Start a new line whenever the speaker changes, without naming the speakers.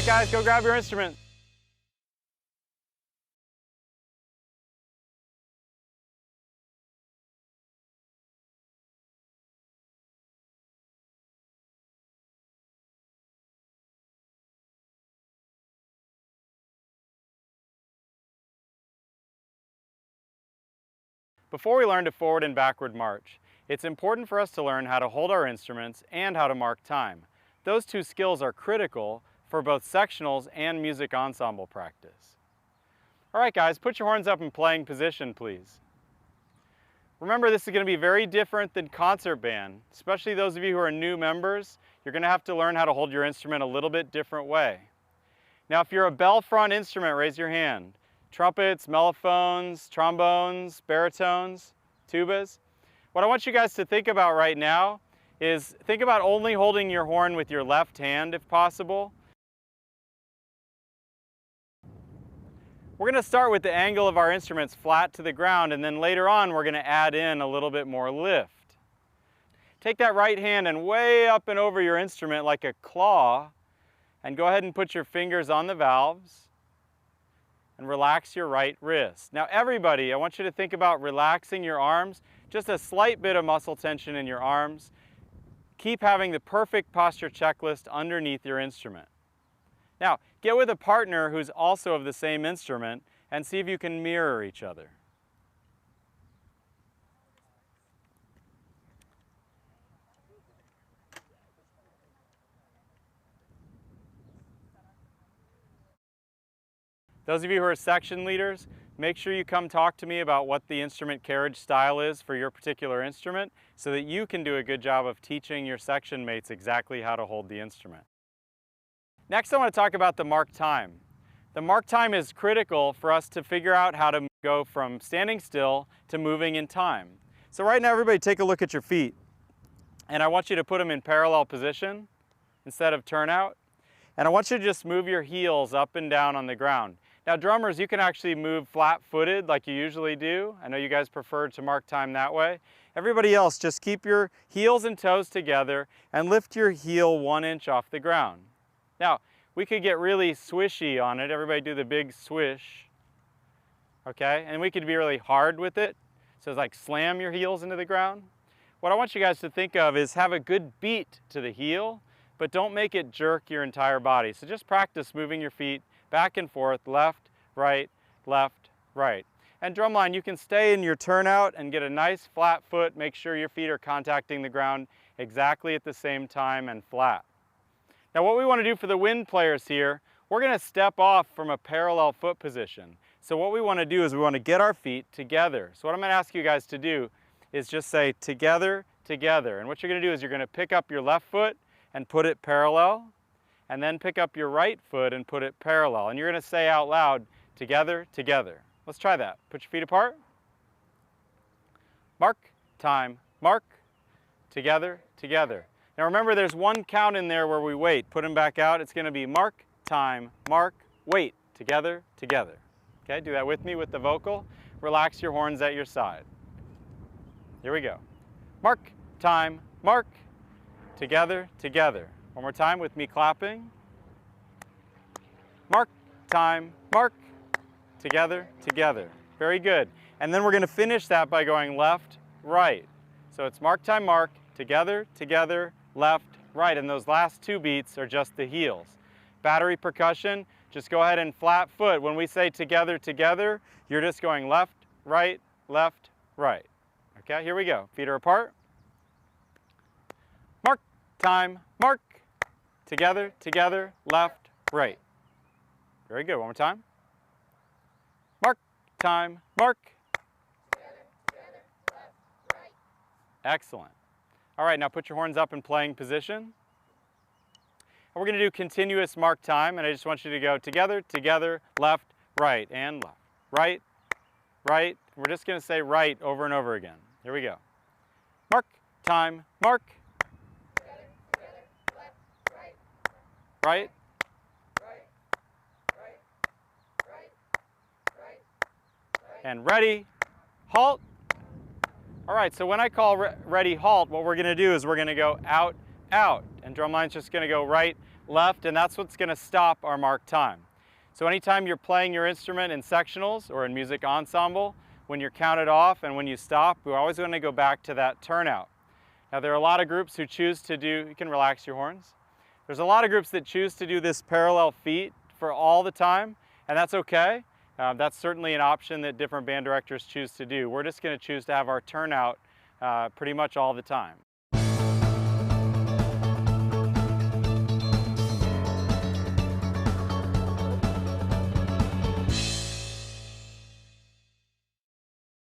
right, guys, go grab your instrument. Before we learn to forward and backward march, it's important for us to learn how to hold our instruments and how to mark time. Those two skills are critical for both sectionals and music ensemble practice. All right, guys, put your horns up in playing position, please. Remember, this is going to be very different than concert band, especially those of you who are new members. You're going to have to learn how to hold your instrument a little bit different way. Now, if you're a bell front instrument, raise your hand. Trumpets, mellophones, trombones, baritones, tubas. What I want you guys to think about right now is think about only holding your horn with your left hand if possible. We're going to start with the angle of our instruments flat to the ground, and then later on we're going to add in a little bit more lift. Take that right hand and way up and over your instrument like a claw, and go ahead and put your fingers on the valves and relax your right wrist. Now everybody, I want you to think about relaxing your arms, just a slight bit of muscle tension in your arms. Keep having the perfect posture checklist underneath your instrument. Now, get with a partner who's also of the same instrument and see if you can mirror each other. Those of you who are section leaders, make sure you come talk to me about what the instrument carriage style is for your particular instrument so that you can do a good job of teaching your section mates exactly how to hold the instrument. Next, I want to talk about the mark time. The mark time is critical for us to figure out how to go from standing still to moving in time. So right now, everybody take a look at your feet. And I want you to put them in parallel position instead of turnout. And I want you to just move your heels up and down on the ground. Now drummers, you can actually move flat-footed like you usually do. I know you guys prefer to mark time that way. Everybody else, just keep your heels and toes together and lift your heel 1 inch off the ground. Now, we could get really swishy on it. Everybody do the big swish, okay? And we could be really hard with it. So it's like slam your heels into the ground. What I want you guys to think of is have a good beat to the heel, but don't make it jerk your entire body. So just practice moving your feet back and forth, left, right, right. And drumline, you can stay in your turnout and get a nice flat foot. Make sure your feet are contacting the ground exactly at the same time and flat. Now what we want to do for the wind players here, we're going to step off from a parallel foot position. So what we want to do is we want to get our feet together. So what I'm going to ask you guys to do is just say together, together. And what you're going to do is you're going to pick up your left foot and put it parallel, and then pick up your right foot and put it parallel. And you're going to say out loud, together, together. Let's try that. Put your feet apart. Mark, time, mark, together, together. Now remember, there's one count in there where we wait. Put them back out. It's going to be mark, time, mark, wait, together, together. Okay, do that with me with the vocal. Relax your horns at your side. Here we go. Mark, time, mark, together, together. One more time with me clapping. Mark, time, mark, together, together. Very good. And then we're going to finish that by going left, right. So it's mark, time, mark, together, together, left, right. And those last two beats are just the heels. Battery percussion, just go ahead and flat foot. When we say together, together, you're just going left, right, left, right. Okay, here we go. Feet are apart. Mark, time, mark, together, together, left, right. Very good. One more time. Mark, time, mark.
Together, together, left, right.
Excellent. All right, now put your horns up in playing position. And we're going to do continuous mark time, and I just want you to go together, together, left, right, and left. Right, right. We're just going to say right over and over again. Here we go. Mark, time, mark.
Together, together, left, right.
Right.
Right, right, right, right, right.
And ready, halt. All right, so when I call ready, halt, what we're going to do is we're going to go out, out. And drumline's just going to go right, left, and that's what's going to stop our marked time. So anytime you're playing your instrument in sectionals or in music ensemble, when you're counted off and when you stop, we're always going to go back to that turnout. Now there are a lot of groups who choose to do, you can relax your horns. There's a lot of groups that choose to do this parallel feet for all the time, and that's okay. That's certainly an option that different band directors choose to do. We're just going to choose to have our turnout pretty much all the time.